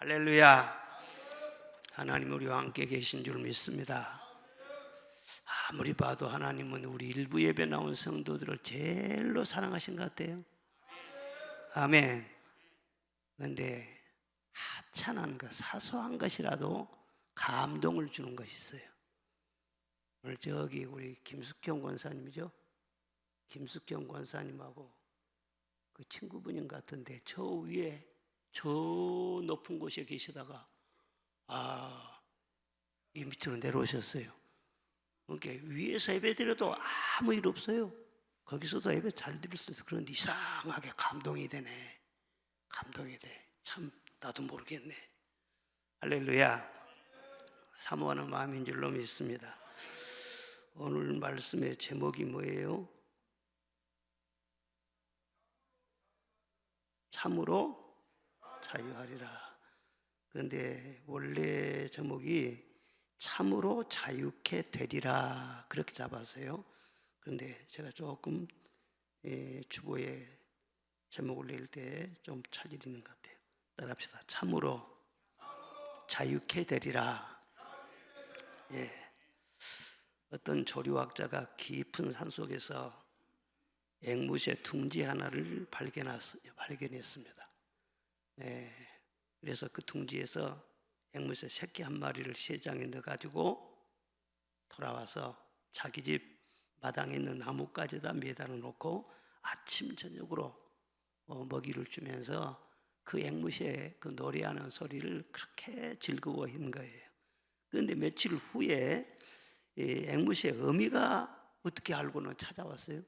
할렐루야. 하나님 우리와 함께 계신 줄 믿습니다. 아무리 봐도 하나님은 우리 일부 예배 나온 성도들을 제일로 사랑하신 것 같아요. 아멘. 그런데 하찮은 것, 사소한 것이라도 감동을 주는 것이 있어요. 오늘 저기 우리 김숙경 권사님이죠. 김숙경 권사님하고 그 친구분인 것 같은데 저 위에 저 높은 곳에 계시다가 이 밑으로 내려오셨어요. 그러니까 위에서 예배 드려도 아무 일 없어요. 거기서도 예배 잘 드릴 수 있어. 그런데 이상하게 감동이 되네. 감동이 돼. 참 나도 모르겠네. 할렐루야. 사모하는 마음인 줄로 믿습니다. 오늘 말씀의 제목이 뭐예요? 참으로 자유하리라. 그런데 원래 제목이 참으로 자유케 되리라 그렇게 잡았어요. 그런데 제가 조금 주보에 제목을 낼 때 좀 차질이 있는 것 같아요. 따라합시다. 참으로 자유케 되리라. 어떤 조류학자가 깊은 산속에서 앵무새 둥지 하나를 발견했습니다. 그래서 그 둥지에서 앵무새 새끼 한 마리를 쇠장에 넣어가지고 돌아와서 자기 집 마당에 있는 나뭇가지에다 매달아 놓고 아침 저녁으로 먹이를 주면서 그 앵무새의 그 노래하는 소리를 그렇게 즐거워하는 거예요. 그런데 며칠 후에 앵무새의 어미가 어떻게 알고는 찾아왔어요.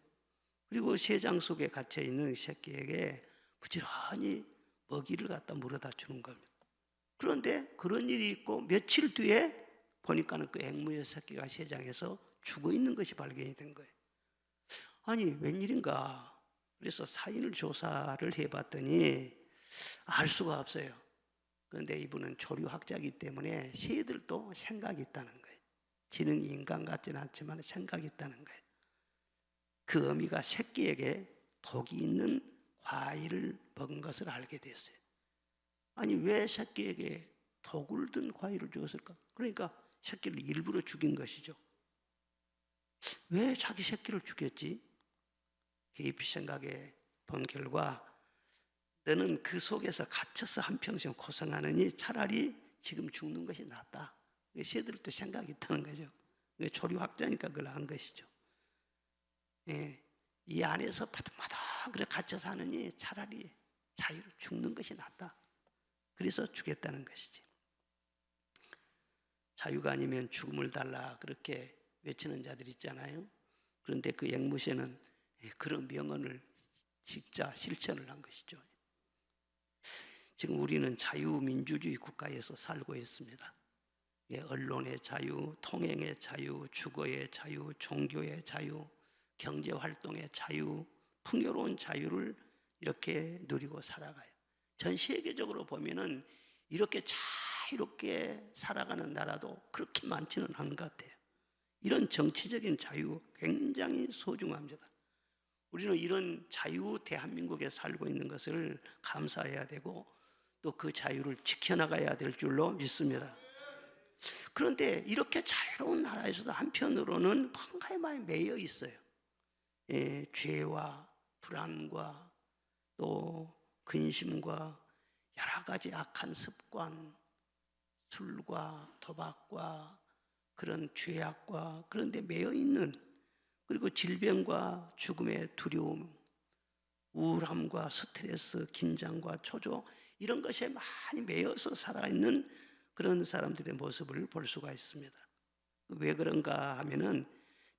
그리고 쇠장 속에 갇혀있는 새끼에게 부지런히 먹이를 갖다 물어다 주는 겁니다. 그런데 그런 일이 있고 며칠 뒤에 보니까는 그 앵무새 새끼가 쇠장에서 죽어 있는 것이 발견이 된 거예요. 아니 웬일인가? 그래서 사인을 조사를 해봤더니 알 수가 없어요. 그런데 이분은 조류학자이기 때문에 새들도 생각이 있다는 거예요. 지능이 인간 같지는 않지만 생각이 있다는 거예요. 그 어미가 새끼에게 독이 있는 과일을 먹은 것을 알게 됐어요. 아니 왜 새끼에게 독을 든 과일을 주었을까? 그러니까 새끼를 일부러 죽인 것이죠. 왜 자기 새끼를 죽였지? 깊이 생각해 본 결과 너는 그 속에서 갇혀서 한평생 고생하느니 차라리 지금 죽는 것이 낫다. 새들도 생각이 있다는 거죠. 조류학자니까 그걸 한 것이죠. 이 안에서 바닥바닥 그래 갇혀 사느니 차라리 자유로 죽는 것이 낫다. 그래서 죽였다는 것이지. 자유가 아니면 죽음을 달라 그렇게 외치는 자들 있잖아요. 그런데 그 앵무새는 그런 명언을 진짜 실천을 한 것이죠. 지금 우리는 자유민주주의 국가에서 살고 있습니다. 언론의 자유, 통행의 자유, 주거의 자유, 종교의 자유, 경제활동의 자유, 풍요로운 자유를 이렇게 누리고 살아가요. 전 세계적으로 보면은 이렇게 자유롭게 살아가는 나라도 그렇게 많지는 않은 것 같아요. 이런 정치적인 자유 굉장히 소중합니다. 우리는 이런 자유 대한민국에 살고 있는 것을 감사해야 되고 또 그 자유를 지켜나가야 될 줄로 믿습니다. 그런데 이렇게 자유로운 나라에서도 한편으로는 뭔가에 많이 매여 있어요. 죄와 불안과 또 근심과 여러 가지 악한 습관, 술과 도박과 그런 죄악과 그런 데 매여 있는, 그리고 질병과 죽음의 두려움, 우울함과 스트레스, 긴장과 초조, 이런 것에 많이 매여서 살아있는 그런 사람들의 모습을 볼 수가 있습니다. 왜 그런가 하면은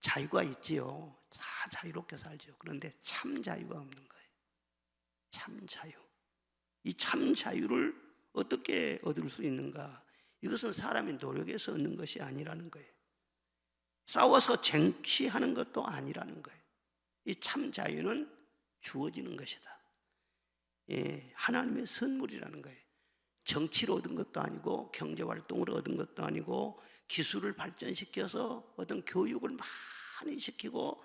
자유가 있지요. 다 자유롭게 살죠. 그런데 참 자유가 없는 거예요. 참 자유. 이 참 자유를 어떻게 얻을 수 있는가? 이것은 사람이 노력해서 얻는 것이 아니라는 거예요. 싸워서 쟁취하는 것도 아니라는 거예요. 이 참 자유는 주어지는 것이다. 하나님의 선물이라는 거예요. 정치로 얻은 것도 아니고 경제활동으로 얻은 것도 아니고 기술을 발전시켜서 어떤 교육을 많이 시키고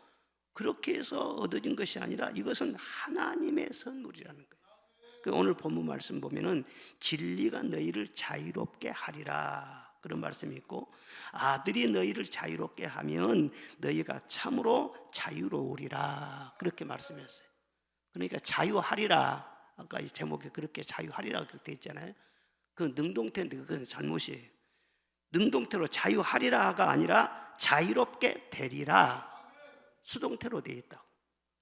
그렇게 해서 얻어진 것이 아니라 이것은 하나님의 선물이라는 거예요. 오늘 본문 말씀 보면은 진리가 너희를 자유롭게 하리라 그런 말씀이 있고, 아들이 너희를 자유롭게 하면 너희가 참으로 자유로우리라 그렇게 말씀했어요. 그러니까 자유하리라, 아까 이 제목에 그렇게 자유하리라 그렇게 있잖아요. 그 능동태인데 그건 잘못이에요. 능동태로 자유하리라가 아니라 자유롭게 되리라, 수동태로 되어 있다고.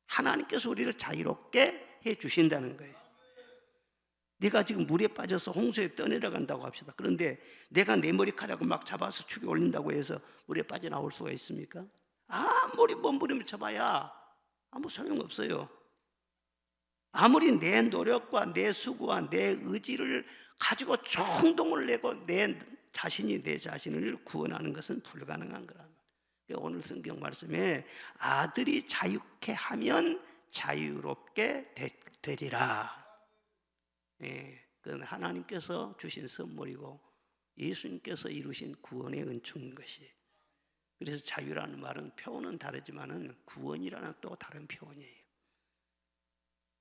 하나님께서 우리를 자유롭게 해 주신다는 거예요. 네가 지금 물에 빠져서 홍수에 떠내려간다고 합시다. 그런데 내가 내 머리카락을 막 잡아서 축에 올린다고 해서 물에 빠져나올 수가 있습니까? 아무리 몸부림쳐봐야 아무 소용없어요. 아무리 내 노력과 내 수고와 내 의지를 가지고 총동을 내고 내 자신이 내 자신을 구원하는 것은 불가능한 거란 말이에요. 오늘 성경 말씀에 아들이 자유케 하면 자유롭게 되리라. 예, 그건 하나님께서 주신 선물이고 예수님께서 이루신 구원의 은총인 것이. 그래서 자유라는 말은 표현은 다르지만은 구원이라는 또 다른 표현이에요.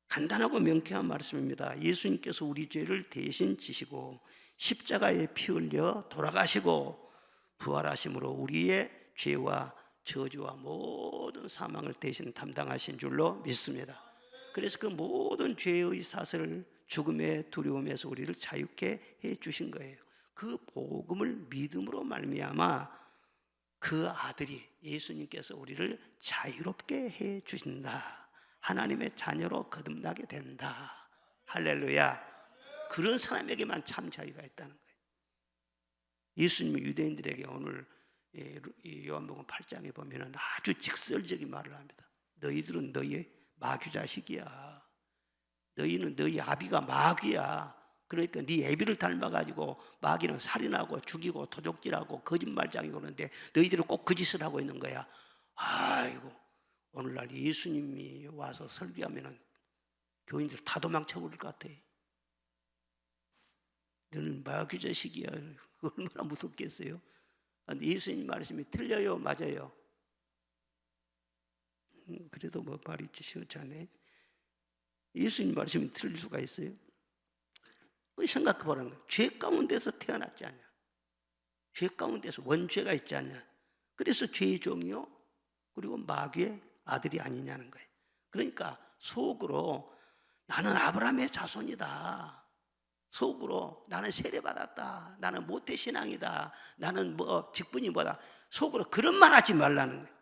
간단하고 명쾌한 말씀입니다. 예수님께서 우리 죄를 대신 지시고 십자가에 피 흘려 돌아가시고 부활하심으로 우리의 죄와 저주와 모든 사망을 대신 담당하신 줄로 믿습니다. 그래서 그 모든 죄의 사슬을, 죽음의 두려움에서 우리를 자유케 해 주신 거예요. 그 복음을 믿음으로 말미암아 그 아들이 예수님께서 우리를 자유롭게 해 주신다. 하나님의 자녀로 거듭나게 된다. 할렐루야. 그런 사람에게만 참 자유가 있다는 거예요. 예수님이 유대인들에게 오늘 요한복음 8장에 보면 아주 직설적인 말을 합니다. 너희들은 너희의 마귀 자식이야. 너희는 너희 아비가 마귀야. 그러니까 네 애비를 닮아가지고 마귀는 살인하고 죽이고 도적질하고 거짓말장이고 그러는데 너희들은 꼭 그 짓을 하고 있는 거야. 아이고, 오늘날 예수님이 와서 설교하면 교인들 다 도망쳐버릴 것 같아. 너는 마귀 자식이야. 얼마나 무섭겠어요. 예수님 말씀이 틀려요, 맞아요? 그래도 뭐 말이 시원치 않네. 예수님 말씀이 틀릴 수가 있어요? 생각해 보라는 거예요. 죄 가운데서 태어났지 않냐? 죄 가운데서 원죄가 있지 않냐? 그래서 죄의 종이요, 그리고 마귀의 아들이 아니냐는 거예요. 그러니까 속으로 나는 아브라함의 자손이다. 속으로 나는 세례받았다. 나는 모태신앙이다. 나는 뭐 직분이 뭐다. 속으로 그런 말 하지 말라는 거예요.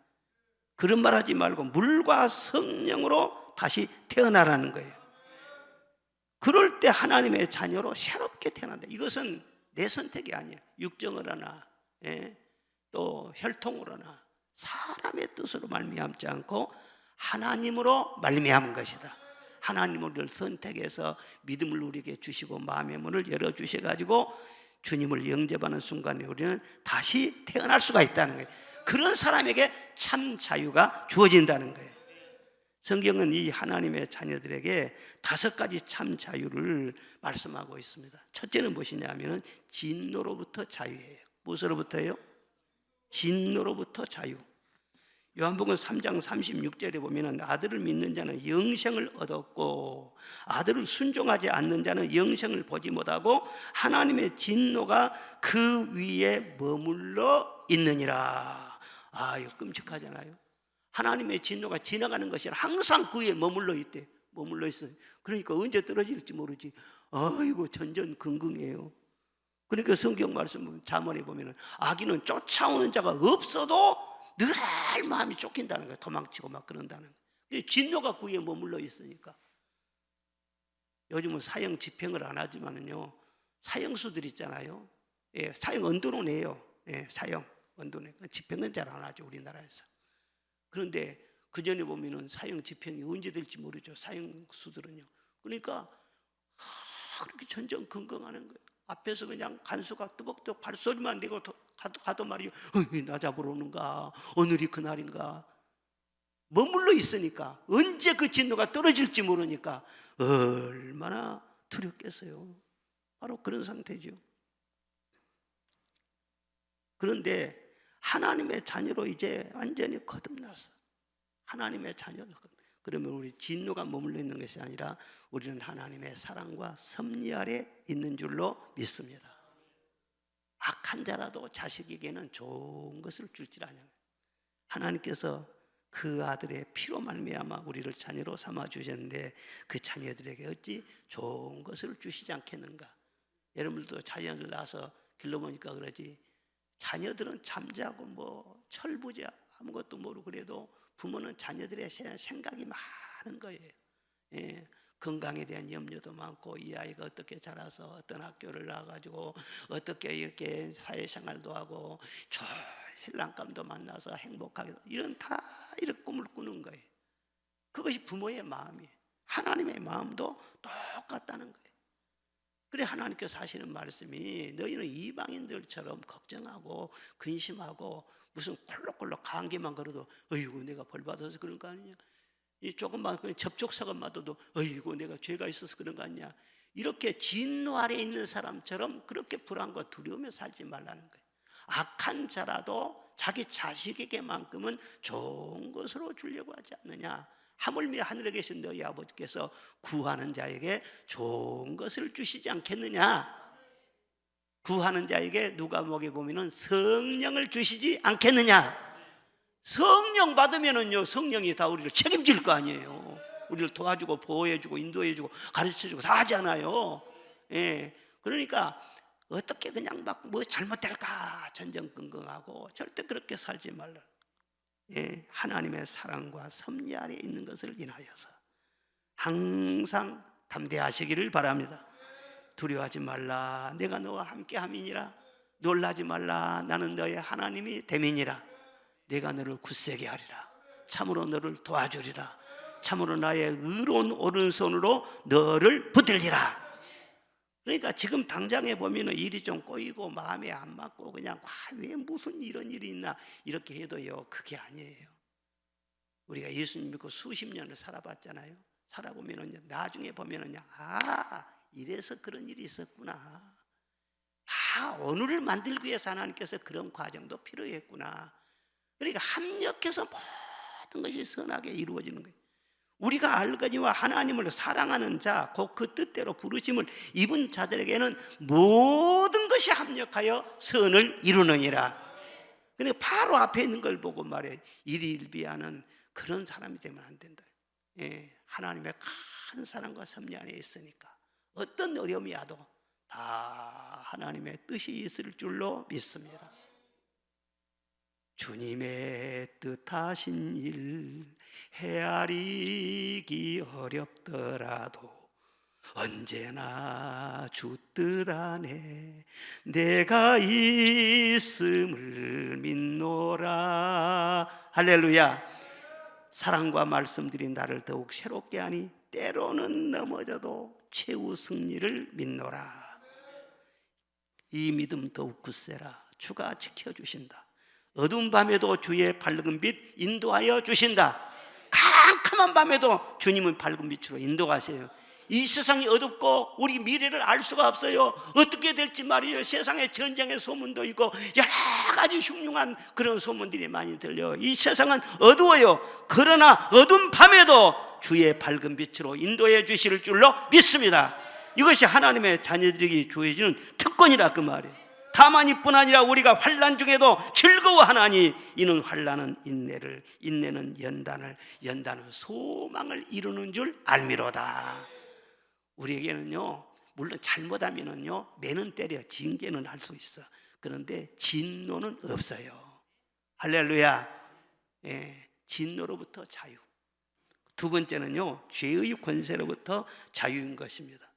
그런 말 하지 말고 물과 성령으로 다시 태어나라는 거예요. 그럴 때 하나님의 자녀로 새롭게 태어난다. 이것은 내 선택이 아니에요. 육정을 하나, 또 혈통으로나 사람의 뜻으로 말미암지 않고 하나님으로 말미암은 것이다. 하나님을 선택해서 믿음을 우리에게 주시고 마음의 문을 열어주셔가지고 주님을 영접하는 순간에 우리는 다시 태어날 수가 있다는 거예요. 그런 사람에게 참 자유가 주어진다는 거예요. 성경은 이 하나님의 자녀들에게 5가지 참 자유를 말씀하고 있습니다. 첫째는 무엇이냐면 진노로부터 자유예요. 무엇으로부터요? 진노로부터 자유. 요한복음 3장 36절에 보면 아들을 믿는 자는 영생을 얻었고 아들을 순종하지 않는 자는 영생을 보지 못하고 하나님의 진노가 그 위에 머물러 있느니라. 이거 끔찍하잖아요. 하나님의 진노가 지나가는 것이 아니라 항상 그 위에 머물러 있대. 머물러 있어요. 그러니까 언제 떨어질지 모르지. 아이고, 전전긍긍해요. 그러니까 성경 말씀 잠언에 보면 악인은 쫓아오는 자가 없어도 늘 마음이 쫓긴다는 거예요. 도망치고 막 그런다는 거예요. 진노가 그 위에 머물러 있으니까. 요즘은 사형 집행을 안 하지만은요, 사형수들 있잖아요. 사형 언도는 해요. 사형 언도는. 집행은 잘 안 하죠, 우리나라에서. 그런데 그 전에 보면은 사형 집행이 언제 될지 모르죠, 사형수들은요. 그러니까 그렇게 전전긍긍하는 거예요. 앞에서 그냥 간수가 뚜벅뚜벅 발소리만 내고 가도 말이요, 나 잡으러 오는가, 오늘이 그날인가. 머물러 있으니까 언제 그 진노가 떨어질지 모르니까 얼마나 두렵겠어요. 바로 그런 상태죠. 그런데 하나님의 자녀로 이제 완전히 거듭났어. 하나님의 자녀로. 그러면 우리 진노가 머물러 있는 것이 아니라 우리는 하나님의 사랑과 섭리 아래 있는 줄로 믿습니다. 악한 자라도 자식에게는 좋은 것을 줄줄 아냐. 하나님께서 그 아들의 피로 말미암아 우리를 자녀로 삼아 주셨는데 그 자녀들에게 어찌 좋은 것을 주시지 않겠는가? 여러분들도 자녀들 낳아서 길러보니까 그러지, 자녀들은 잠자고 뭐 철부자 아무것도 모르고 그래도 부모는 자녀들의 생각이 많은 거예요. 예, 건강에 대한 염려도 많고, 이 아이가 어떻게 자라서 어떤 학교를 나가지고 어떻게 이렇게 사회생활도 하고 신랑감도 만나서 행복하게, 이런 다 이런 꿈을 꾸는 거예요. 그것이 부모의 마음이에요. 하나님의 마음도 똑같다는 거예요. 그래 하나님께서 하시는 말씀이, 너희는 이방인들처럼 걱정하고 근심하고 무슨 콜록콜록 감기만 걸어도 어이구 내가 벌 받아서 그런 거 아니냐, 이 조금만 접촉사고 맞아도 어이구 내가 죄가 있어서 그런 거 아니냐, 이렇게 진노 아래 있는 사람처럼 그렇게 불안과 두려움에 살지 말라는 거예요. 악한 자라도 자기 자식에게만큼은 좋은 것으로 주려고 하지 않느냐. 하물며 하늘에 계신 너희 아버지께서 구하는 자에게 좋은 것을 주시지 않겠느냐. 구하는 자에게 누가복음에 보면은 성령을 주시지 않겠느냐. 성령 받으면은요, 성령이 다 우리를 책임질 거 아니에요. 우리를 도와주고 보호해주고 인도해주고 가르쳐주고 다 하잖아요. 예, 그러니까 어떻게 그냥 막 뭐 잘못될까 전전긍긍하고 절대 그렇게 살지 말라. 예, 하나님의 사랑과 섭리 아래 있는 것을 인하여서 항상 담대하시기를 바랍니다. 두려워하지 말라, 내가 너와 함께 함이니라. 놀라지 말라, 나는 너의 하나님이 됨이니라. 내가 너를 굳세게 하리라. 참으로 너를 도와주리라. 참으로 나의 의로운 오른손으로 너를 붙들리라. 그러니까 지금 당장에 보면 일이 좀 꼬이고 마음에 안 맞고 그냥 왜 무슨 이런 일이 있나 이렇게 해도요, 그게 아니에요. 우리가 예수님 믿고 수십 년을 살아봤잖아요. 살아보면은요, 나중에 보면은요, 이래서 그런 일이 있었구나. 다 오늘을 만들기 위해서 하나님께서 그런 과정도 필요했구나. 그러니까 합력해서 모든 것이 선하게 이루어지는 거예요. 우리가 알거니와 하나님을 사랑하는 자, 곧 그 뜻대로 부르심을 입은 자들에게는 모든 것이 합력하여 선을 이루느니라. 그러니까 바로 앞에 있는 걸 보고 말해, 일희일비하는 그런 사람이 되면 안 된다. 예, 하나님의 큰 사랑과 섭리 안에 있으니까 어떤 어려움이 와도 다 하나님의 뜻이 있을 줄로 믿습니다. 주님의 뜻하신 일 헤아리기 어렵더라도 언제나 주 뜻 안에 내가 있음을 믿노라. 할렐루야. 사랑과 말씀들이 나를 더욱 새롭게 하니 때로는 넘어져도 최후 승리를 믿노라. 이 믿음 더욱 굳세라. 주가 지켜주신다. 어두운 밤에도 주의 밝은 빛 인도하여 주신다. 캄캄한 밤에도 주님은 밝은 빛으로 인도하세요. 이 세상이 어둡고 우리 미래를 알 수가 없어요. 어떻게 될지 말이에요. 세상에 전쟁의 소문도 있고 여러 가지 흉흉한 그런 소문들이 많이 들려요. 이 세상은 어두워요. 그러나 어두운 밤에도 주의 밝은 빛으로 인도해 주실 줄로 믿습니다. 이것이 하나님의 자녀들에게 주어지는 특권이라 그 말이에요. 다만 이뿐 아니라 우리가 환난 중에도 즐거워하나니 이는 환난은 인내를, 인내는 연단을, 연단은 소망을 이루는 줄 알미로다. 우리에게는요, 물론 잘못하면은요 매는 때려 징계는 할 수 있어. 그런데 진노는 없어요. 할렐루야. 예, 진노로부터 자유. 두 번째는요, 죄의 권세로부터 자유인 것입니다.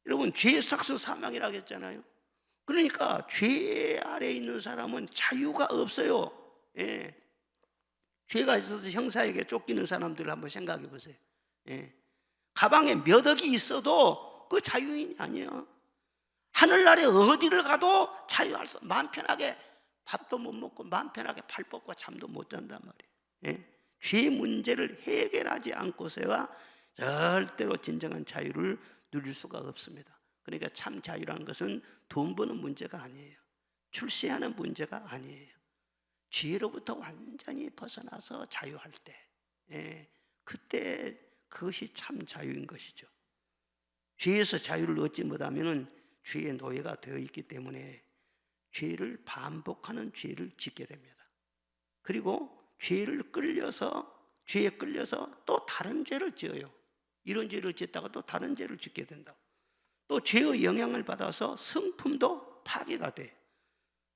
여러분, 죄의 삭수 사망이라고 했잖아요. 그러니까 죄 아래 있는 사람은 자유가 없어요. 예. 죄가 있어서 형사에게 쫓기는 사람들을 한번 생각해 보세요. 예. 가방에 몇 억이 있어도 그 자유인이 아니에요. 하늘나라에 어디를 가도 자유할 수, 마음 편하게 밥도 못 먹고 마음 편하게 팔 뻗고 잠도 못 잔단 말이에요. 예. 죄 문제를 해결하지 않고서야 절대로 진정한 자유를 누릴 수가 없습니다. 그러니까 참 자유라는 것은 돈 버는 문제가 아니에요. 출세하는 문제가 아니에요. 죄로부터 완전히 벗어나서 자유할 때, 예, 그때 그것이 참 자유인 것이죠. 죄에서 자유를 얻지 못하면 죄의 노예가 되어 있기 때문에 죄를 반복하는 죄를 짓게 됩니다. 그리고 죄에 끌려서 또 다른 죄를 지어요. 이런 죄를 짓다가 또 다른 죄를 짓게 된다. 또 죄의 영향을 받아서 성품도 파괴가 돼요.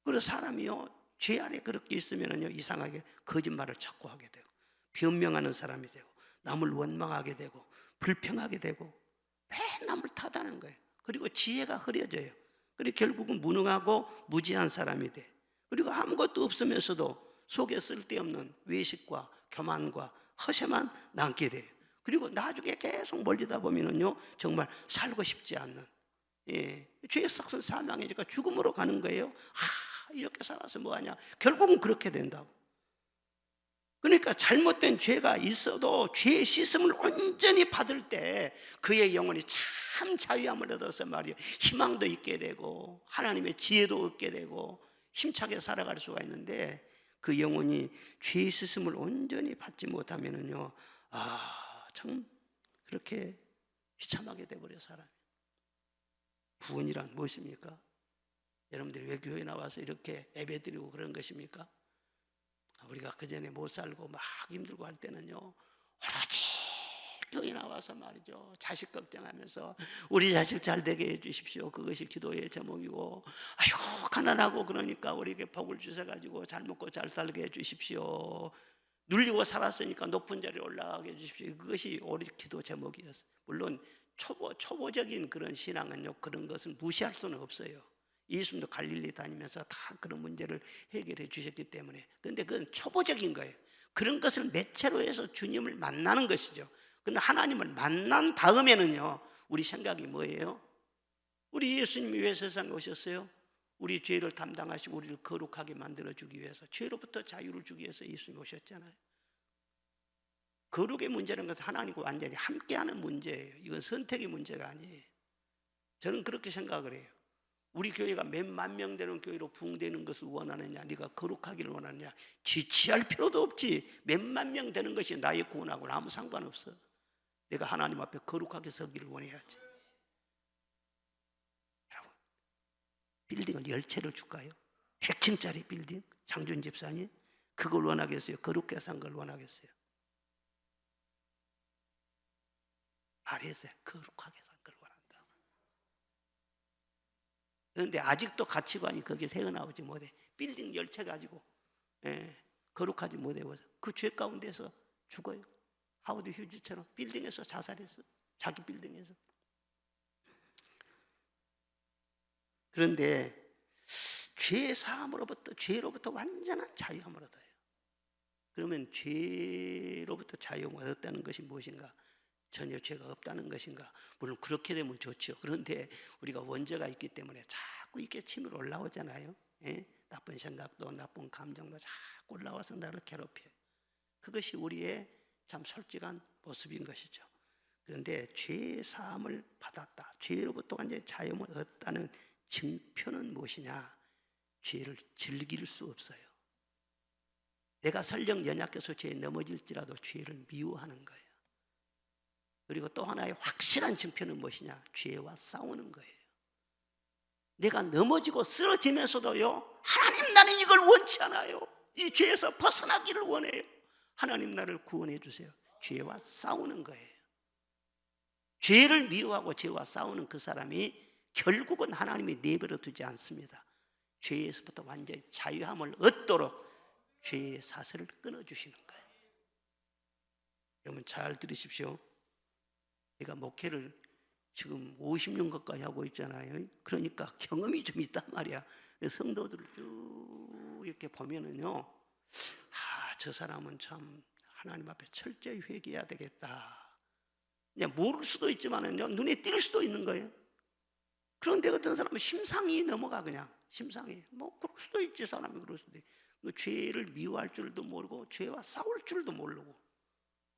그래서 사람이요, 죄 안에 그렇게 있으면요, 이상하게 거짓말을 자꾸 하게 되고, 변명하는 사람이 되고, 남을 원망하게 되고, 불평하게 되고, 맨 남을 탓하는 거예요. 그리고 지혜가 흐려져요. 그리고 결국은 무능하고 무지한 사람이 돼. 그리고 아무것도 없으면서도 속에 쓸데없는 외식과 교만과 허세만 남게 돼요. 그리고 나중에 계속 멀리다 보면은요, 정말 살고 싶지 않는, 죄의 삭은 사망이니까 죽음으로 가는 거예요. 이렇게 살아서 뭐하냐. 결국은 그렇게 된다고. 그러니까 잘못된 죄가 있어도 죄의 씻음을 온전히 받을 때 그의 영혼이 참 자유함을 얻어서 말이에요, 희망도 있게 되고 하나님의 지혜도 얻게 되고 힘차게 살아갈 수가 있는데, 그 영혼이 죄의 씻음을 온전히 받지 못하면은요, 참 그렇게 비참하게 돼버려 사람이. 구원이란 무엇입니까? 여러분들이 왜 교회 나와서 이렇게 예배드리고 그런 것입니까? 우리가 그전에 못 살고 막 힘들고 할 때는요, 오로지 교회 나와서 말이죠, 자식 걱정하면서 우리 자식 잘 되게 해주십시오, 그것이 기도의 제목이고, 아이고 가난하고 그러니까 우리에게 복을 주셔가지고 잘 먹고 잘 살게 해주십시오, 눌리고 살았으니까 높은 자리에 올라가게 해주십시오, 그것이 우리 기도 제목이었어요. 물론 초보적인 그런 신앙은요, 그런 것을 무시할 수는 없어요. 예수님도 갈릴리 다니면서 다 그런 문제를 해결해 주셨기 때문에. 그런데 그건 초보적인 거예요. 그런 것을 매체로 해서 주님을 만나는 것이죠. 그런데 하나님을 만난 다음에는요, 우리 생각이 뭐예요? 우리 예수님이 왜 세상에 오셨어요? 우리 죄를 담당하시고 우리를 거룩하게 만들어주기 위해서, 죄로부터 자유를 주기 위해서 예수님이 오셨잖아요. 거룩의 문제는 것은 하나님과 완전히 함께하는 문제예요. 이건 선택의 문제가 아니에요. 저는 그렇게 생각을 해요. 우리 교회가 몇만 명 되는 교회로 부흥되는 것을 원하느냐, 네가 거룩하기를 원하느냐, 지치할 필요도 없지. 몇만 명 되는 것이 나의 구원하고는 아무 상관없어. 내가 하나님 앞에 거룩하게 서기를 원해야지. 여러분, 빌딩을 10채를 줄까요? 100층짜리 빌딩, 장준 집사님, 그걸 원하겠어요? 거룩하게 산 걸 원하겠어요? 말했어요. 거룩하게 산 걸 원한다. 그런데 아직도 가치관이 거기에 새어나오지 못해. 빌딩 10채 가지고 거룩하지 못해. 그 죄 가운데서 죽어요. 하워드 휴지처럼 빌딩에서 자살했어. 자기 빌딩에서. 그런데 죄 사함으로부터, 죄로부터 완전한 자유함을 얻어요. 그러면 죄로부터 자유함을 얻었다는 것이 무엇인가? 전혀 죄가 없다는 것인가? 물론 그렇게 되면 좋죠. 그런데 우리가 원죄가 있기 때문에 자꾸 이렇게 치밀어 올라오잖아요. 나쁜 생각도 나쁜 감정도 자꾸 올라와서 나를 괴롭혀요. 그것이 우리의 참 솔직한 모습인 것이죠. 그런데 죄 사함을 받았다, 죄로부터 완전히 자유함을 얻었다는 증표는 무엇이냐? 죄를 즐길 수 없어요. 내가 설령 연약해서 죄에 넘어질지라도 죄를 미워하는 거예요. 그리고 또 하나의 확실한 증표는 무엇이냐? 죄와 싸우는 거예요. 내가 넘어지고 쓰러지면서도요, 하나님 나는 이걸 원치 않아요. 이 죄에서 벗어나기를 원해요. 하나님 나를 구원해 주세요. 죄와 싸우는 거예요. 죄를 미워하고 죄와 싸우는 그 사람이 결국은 하나님이 내버려 두지 않습니다. 죄에서부터 완전히 자유함을 얻도록 죄의 사슬을 끊어주시는 거예요. 여러분 잘 들으십시오. 제가 목회를 지금 50년 가까이 하고 있잖아요. 그러니까 경험이 좀 있단 말이야. 성도들을 쭉 이렇게 보면은요, 저 사람은 참 하나님 앞에 철저히 회개해야 되겠다. 그냥 모를 수도 있지만은요, 눈에 띌 수도 있는 거예요. 그런데 어떤 사람은 심상이 넘어가. 그냥 심상이 뭐 그럴 수도 있지. 사람이 그럴 수도 있지. 그 죄를 미워할 줄도 모르고 죄와 싸울 줄도 모르고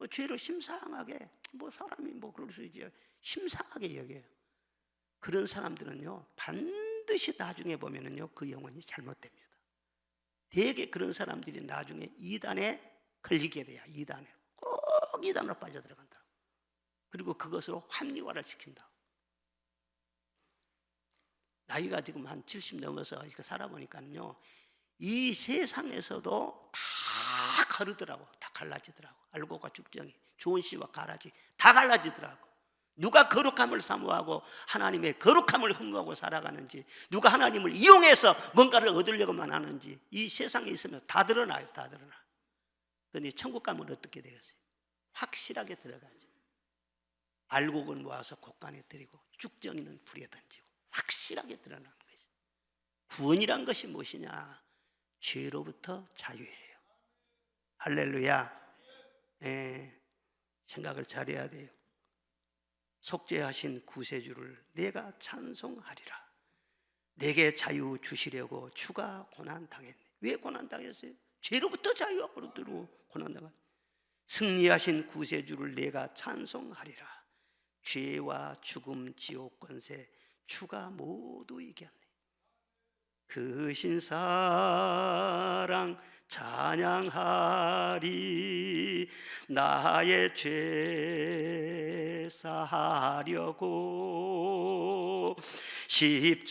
죄를 심상하게, 뭐 사람이 뭐 그럴 수 있지, 심상하게 여겨요. 그런 사람들은요, 반드시 나중에 보면은요, 그 영혼이 잘못됩니다. 대개 그런 사람들이 나중에 이단에 걸리게 돼요. 이단에 꼭 이단으로 빠져들어간다. 그리고 그것으로 합리화를 시킨다. 나이가 지금 한 70 넘어서 이렇게 살아보니까요, 이 세상에서도 다 가르더라고. 다 갈라지더라고. 알곡과 죽정이, 좋은 씨와 가라지 다 갈라지더라고. 누가 거룩함을 사모하고 하나님의 거룩함을 흠모하고 살아가는지, 누가 하나님을 이용해서 뭔가를 얻으려고만 하는지, 이 세상에 있으면 다 드러나요. 다 드러나. 그런데 천국 가면 어떻게 되겠어요? 확실하게 들어가죠. 알곡은 모아서 곳간에 드리고 죽정이는 불에 던지고 확실하게 드러나는 것이. 구원이란 것이 무엇이냐? 죄로부터 자유예요. 할렐루야. 생각을 잘해야 돼요. 속죄하신 구세주를 내가 찬송하리라. 내게 자유 주시려고 주가 고난당했네. 왜 고난당했어요? 죄로부터 자유하고로 고난당했네. 승리하신 구세주를 내가 찬송하리라. 죄와 죽음, 지옥 권세 주가 모두 이겼네. 그 신사랑 찬양하리. 나의 죄 사하려고 십자가에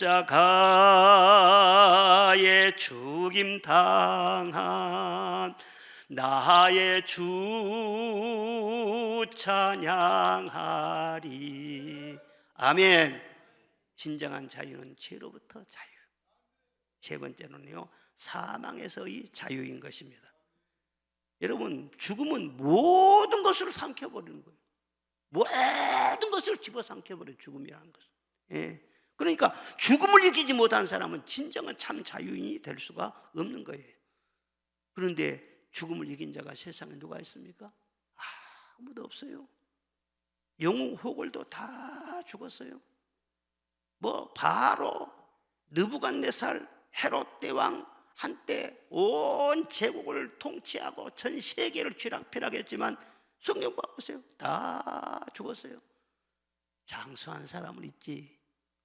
죽임 당한 나의 주 찬양하리. 아멘. 진정한 자유는 죄로부터 자유. 세 번째는요, 사망에서의 자유인 것입니다. 여러분, 죽음은 모든 것을 삼켜버리는 거예요. 모든 것을 집어삼켜버려요, 죽음이라는 것은. 그러니까 죽음을 이기지 못한 사람은 진정한 참 자유인이 될 수가 없는 거예요. 그런데 죽음을 이긴 자가 세상에 누가 있습니까? 아무도 없어요. 영웅 호걸도 다 죽었어요. 바로 느부갓네살 헤롯 대왕, 한때 온 제국을 통치하고 전 세계를 쥐락펴락했지만 성경 봐보세요. 다 죽었어요. 장수한 사람은 있지.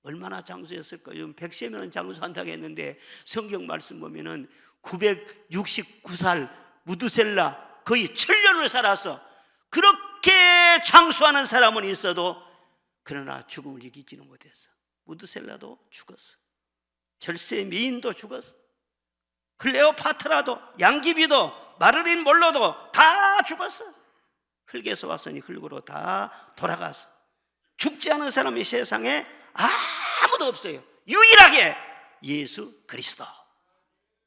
얼마나 장수했을까요? 100세면은 장수한다고 했는데 성경 말씀 보면은 969살 무두셀라 거의 7년을 살아서 그렇게 장수하는 사람은 있어도 그러나 죽음을 이기지는 못했어. 무두셀라도 죽었어. 절세 미인도 죽었어. 클레오파트라도, 양귀비도, 마르린 몰로도 다 죽었어. 흙에서 왔으니 흙으로 다 돌아갔어. 죽지 않은 사람이 세상에 아무도 없어요. 유일하게 예수 그리스도.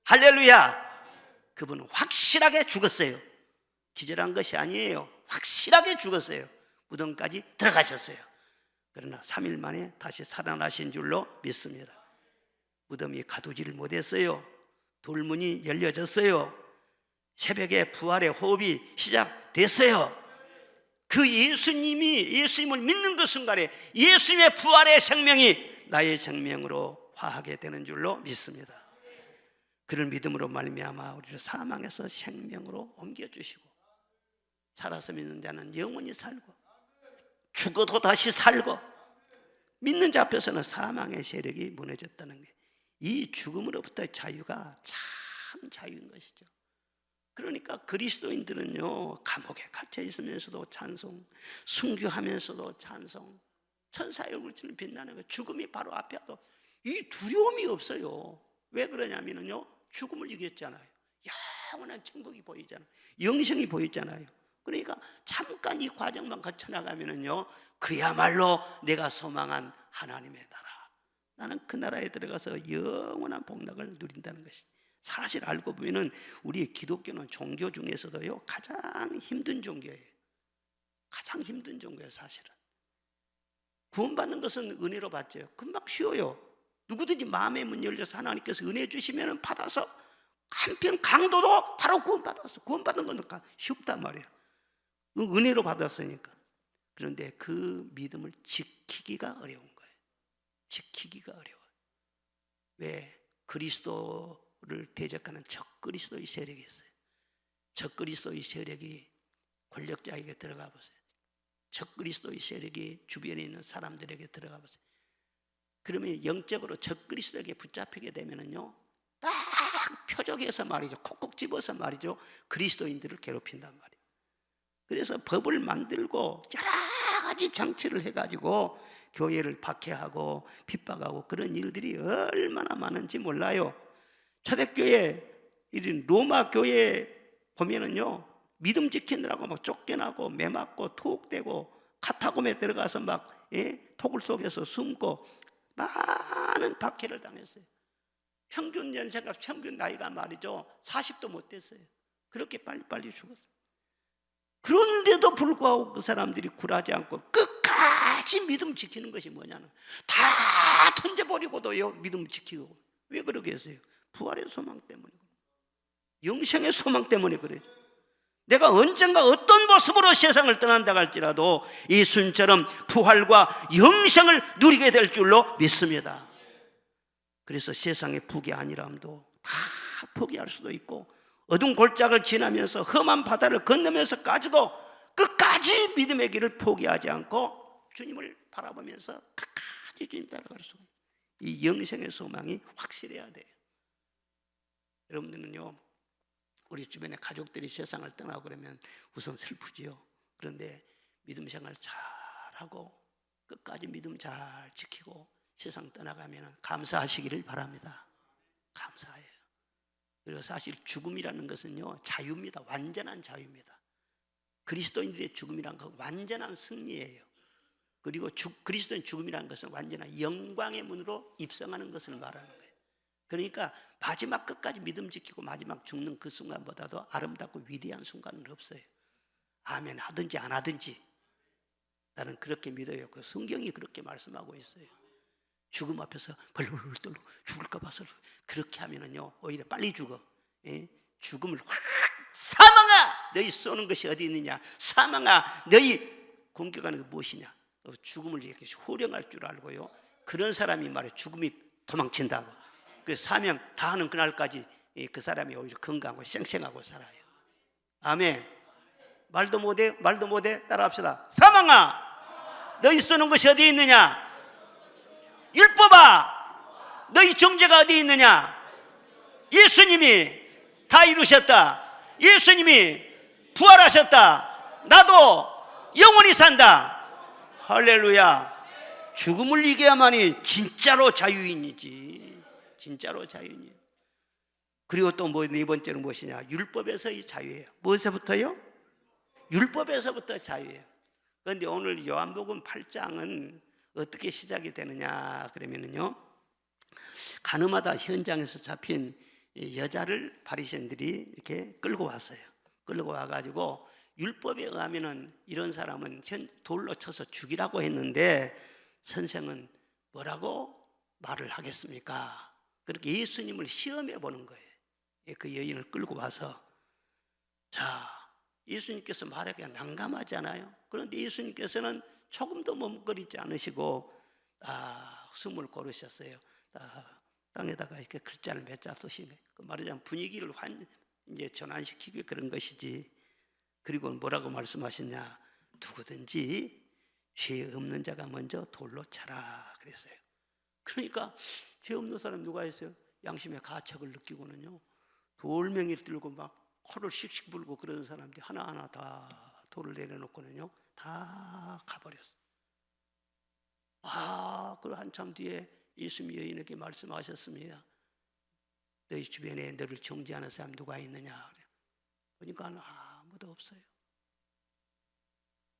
할렐루야. 그분은 확실하게 죽었어요. 기절한 것이 아니에요. 확실하게 죽었어요. 무덤까지 들어가셨어요. 그러나 3일 만에 다시 살아나신 줄로 믿습니다. 무덤이 가두지를 못했어요. 돌문이 열려졌어요. 새벽에 부활의 호흡이 시작됐어요. 그 예수님을 믿는 그 순간에 예수님의 부활의 생명이 나의 생명으로 화하게 되는 줄로 믿습니다. 그런 믿음으로 말미암아 우리를 사망에서 생명으로 옮겨주시고, 살아서 믿는 자는 영원히 살고 죽어도 다시 살고, 믿는 자 앞에서는 사망의 세력이 무너졌다는 게, 이 죽음으로부터의 자유가 참 자유인 것이죠. 그러니까 그리스도인들은요, 감옥에 갇혀 있으면서도 찬송, 순교하면서도 찬송, 천사의 얼굴처럼 빛나는 거, 죽음이 바로 앞에 와도 이 두려움이 없어요. 왜 그러냐면요, 죽음을 이겼잖아요. 영원한 천국이 보이잖아요. 영생이 보이잖아요. 그러니까 잠깐 이 과정만 거쳐나가면요, 그야말로 내가 소망한 하나님의 나라, 나는 그 나라에 들어가서 영원한 복락을 누린다는 것이. 사실 알고 보면은 우리 기독교는 종교 중에서도요 가장 힘든 종교예요. 가장 힘든 종교예요. 사실은 구원받는 것은 은혜로 받죠. 금방 쉬워요. 누구든지 마음의 문 열려서 하나님께서 은혜 주시면 받아서 한편 강도도 바로 구원받았어. 구원받는 건 쉽단 말이에요. 은혜로 받았으니까. 그런데 그 믿음을 지키기가 어려운 거예요. 지키기가 어려워요. 왜? 그리스도를 대적하는 적그리스도의 세력이 있어요. 적그리스도의 세력이 권력자에게 들어가 보세요. 적그리스도의 세력이 주변에 있는 사람들에게 들어가 보세요. 그러면 영적으로 적그리스도에게 붙잡히게 되면은요, 딱 표적에서 말이죠, 콕콕 집어서 말이죠, 그리스도인들을 괴롭힌단 말이에요. 그래서 법을 만들고 여러 가지 장치를 해가지고 교회를 박해하고 핍박하고 그런 일들이 얼마나 많은지 몰라요. 초대교회, 이런 로마 교회 보면은요, 믿음 지키느라고 막 쫓겨나고 매 맞고 투옥되고 카타콤에 들어가서 막 토굴 속에서 숨고 많은 박해를 당했어요. 평균 연세가, 평균 나이가 말이죠, 40도 못 됐어요. 그렇게 빨리빨리 죽었어요. 그런데도 불구하고 그 사람들이 굴하지 않고 끝까지 믿음 지키는 것이 뭐냐는, 다 던져버리고도요 믿음 지키고. 왜 그러게 했어요? 부활의 소망 때문에, 영생의 소망 때문에 그래요. 내가 언젠가 어떤 모습으로 세상을 떠난다 할지라도 예수님처럼 부활과 영생을 누리게 될 줄로 믿습니다. 그래서 세상의 북이 아니람도 다 포기할 수도 있고, 어두운 골짜기를 지나면서 험한 바다를 건너면서까지도 끝까지 믿음의 길을 포기하지 않고 주님을 바라보면서 끝까지 주님 따라갈 수가 있어요. 이 영생의 소망이 확실해야 돼요. 여러분들은요, 우리 주변에 가족들이 세상을 떠나고 그러면 우선 슬프지요. 그런데 믿음 생활 잘하고 끝까지 믿음 잘 지키고 세상 떠나가면 감사하시기를 바랍니다. 감사해요. 그리고 사실 죽음이라는 것은요, 자유입니다. 완전한 자유입니다. 그리스도인들의 죽음이란 건 완전한 승리예요. 그리고 그리스도인 죽음이라는 것은 완전한 영광의 문으로 입성하는 것을 말하는 거예요. 그러니까 마지막 끝까지 믿음 지키고 마지막 죽는 그 순간보다도 아름답고 위대한 순간은 없어요. 아멘 하든지 안 하든지 나는 그렇게 믿어요. 그 성경이 그렇게 말씀하고 있어요. 죽음 앞에서 벌벌 떨고 죽을까 봐서 그렇게 하면은요 오히려 빨리 죽어. 죽음을 확, 사망아 너희 쏘는 것이 어디 있느냐, 사망아 너희 공격하는 게 무엇이냐. 죽음을 이렇게 호령할 줄 알고요, 그런 사람이 말이에요 죽음이 도망친다고. 그 사명 다하는 그날까지 그 사람이 오히려 건강하고 쌩쌩하고 살아요. 아멘. 말도 못해 따라합시다. 사망아 너희 쏘는 것이 어디 있느냐, 율법아 너희 정죄가 어디 있느냐. 예수님이 다 이루셨다. 예수님이 부활하셨다. 나도 영원히 산다. 할렐루야. 죽음을 이겨야만이 진짜로 자유인이지. 진짜로 자유인이에요. 그리고 또 네 번째는 무엇이냐, 율법에서의 자유예요. 무엇에서부터요? 율법에서부터 자유예요. 그런데 오늘 요한복음 8장은 어떻게 시작이 되느냐 그러면은요, 가늠하다 현장에서 잡힌 여자를 바리새인들이 이렇게 끌고 왔어요. 끌고 와가지고 율법에 의하면은 이런 사람은 돌로 쳐서 죽이라고 했는데 선생은 뭐라고 말을 하겠습니까? 그렇게 예수님을 시험해 보는 거예요. 그 여인을 끌고 와서, 자, 예수님께서 말하기가 난감하잖아요. 그런데 예수님께서는 조금도 머뭇거리지 않으시고 숨을 고르셨어요. 땅에다가 이렇게 글자를 몇 자 쓰시네. 그 말하자면 분위기를 이제 전환시키기 그런 것이지. 그리고 뭐라고 말씀하셨냐, 누구든지 죄 없는 자가 먼저 돌로 차라 그랬어요. 그러니까 죄 없는 사람 누가 있어요? 양심의 가책을 느끼고는요 돌멩이를 들고 막 코를 씩씩 불고 그러는 사람들이 하나하나 다 돌을 내려놓고는요 다 가버렸어요. 그 한참 뒤에 예수님이 여인에게 말씀하셨습니다. 너희 주변에 너를 정죄하는 사람 누가 있느냐. 보니까 아무도 없어요.